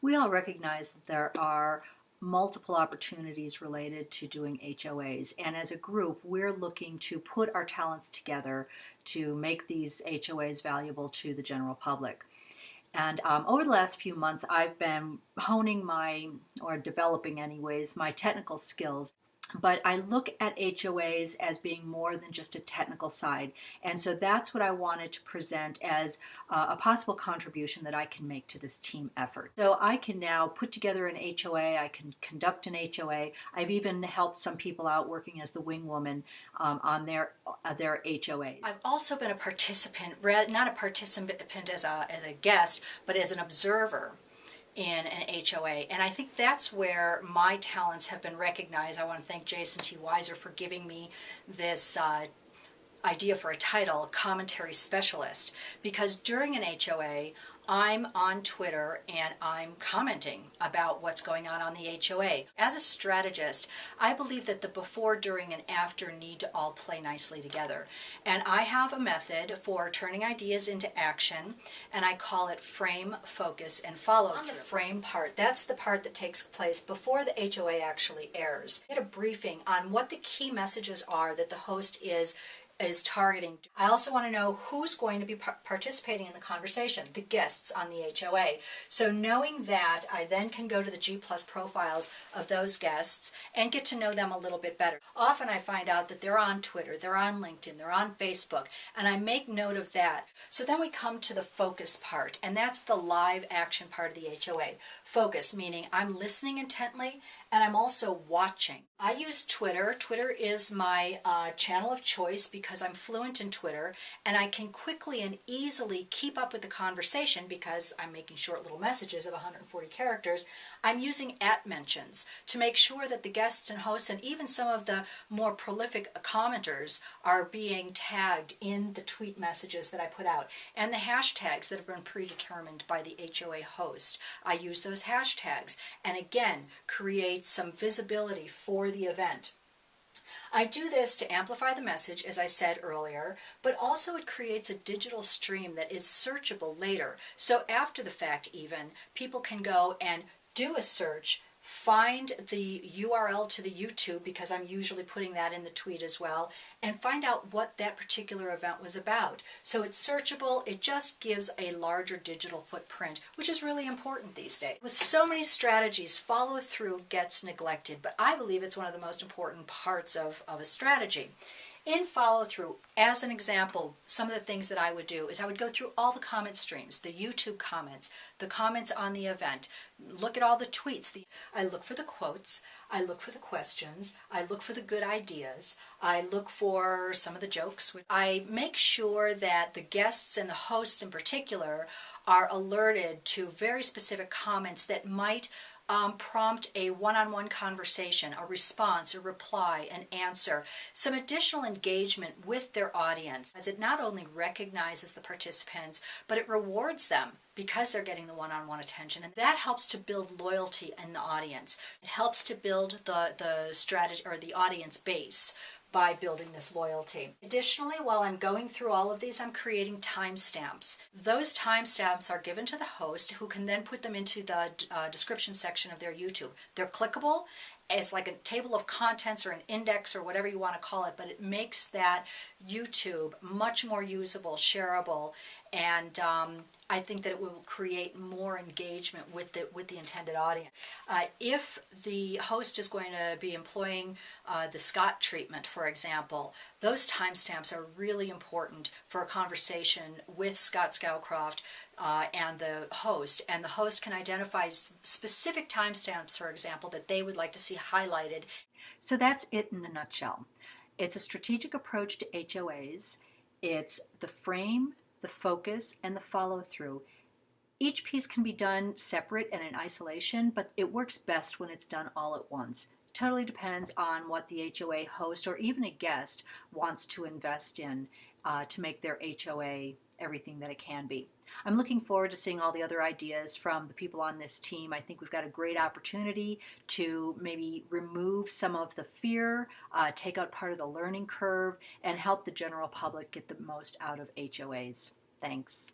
We all recognize that there are multiple opportunities related to doing HOAs, and as a group we're looking to put our talents together to make these HOAs valuable to the general public. And over the last few months I've been honing or developing anyways, my technical skills. But I look at HOAs as being more than just a technical side. And so that's what I wanted to present as a possible contribution that I can make to this team effort. So I can now put together an HOA, I can conduct an HOA. I've even helped some people out working as the wing woman on their HOAs. I've also been a participant, not a participant as a guest, but as an observer in an HOA, and I think that's where my talents have been recognized. I want to thank Jason T. Weiser for giving me this idea for a title, commentary specialist, because during an HOA I'm on Twitter and I'm commenting about what's going on the HOA. As a strategist, I believe that the before, during, and after need to all play nicely together. And I have a method for turning ideas into action, and I call it frame, focus, and follow through. On the frame part, that's the part that takes place before the HOA actually airs. Get a briefing on what the key messages are that the host is targeting. I also want to know who's going to be participating in the conversation, the guests on the HOA. So knowing that, I then can go to the G+ profiles of those guests and get to know them a little bit better. Often I find out that they're on Twitter, they're on LinkedIn, they're on Facebook, and I make note of that. So then we come to the focus part, and that's the live action part of the HOA. Focus, meaning I'm listening intently and I'm also watching. I use Twitter. Twitter is my channel of choice because I'm fluent in Twitter and I can quickly and easily keep up with the conversation because I'm making short little messages of 140 characters. I'm using @mentions to make sure that the guests and hosts and even some of the more prolific commenters are being tagged in the tweet messages that I put out, and the hashtags that have been predetermined by the HOA host. I use those hashtags and again create some visibility for the event. I do this to amplify the message, as I said earlier, but also it creates a digital stream that is searchable later. So after the fact even, people can go and do a search, find the URL to the YouTube, because I'm usually putting that in the tweet as well, and find out what that particular event was about. So it's searchable, it just gives a larger digital footprint, which is really important these days. With so many strategies, follow through gets neglected, but I believe it's one of the most important parts of a strategy. In follow-through, as an example, some of the things that I would do is I would go through all the comment streams, the YouTube comments, the comments on the event, look at all the tweets. I look for the quotes, I look for the questions, I look for the good ideas, I look for some of the jokes. I make sure that the guests and the hosts in particular are alerted to very specific comments that might prompt a one-on-one conversation, a response, a reply, an answer, some additional engagement with their audience, as it not only recognizes the participants, but it rewards them because they're getting the one-on-one attention, and that helps to build loyalty in the audience. It helps to build the strategy or the audience base by building this loyalty. Additionally, while I'm going through all of these, I'm creating timestamps. Those timestamps are given to the host, who can then put them into the description section of their YouTube. They're clickable. It's like a table of contents or an index or whatever you want to call it, but it makes that YouTube much more usable, shareable, and I think that it will create more engagement with the intended audience. If the host is going to be employing the Scott treatment, for example, those timestamps are really important for a conversation with Scott Scowcroft and the host can identify specific timestamps, for example, that they would like to see highlighted. So that's it in a nutshell. It's a strategic approach to HOAs. It's the frame, the focus, and the follow-through. Each piece can be done separate and in isolation, but it works best when it's done all at once. Totally depends on what the HOA host or even a guest wants to invest in to make their HOA everything that it can be. I'm looking forward to seeing all the other ideas from the people on this team. I think we've got a great opportunity to maybe remove some of the fear, take out part of the learning curve, and help the general public get the most out of HOAs. Thanks.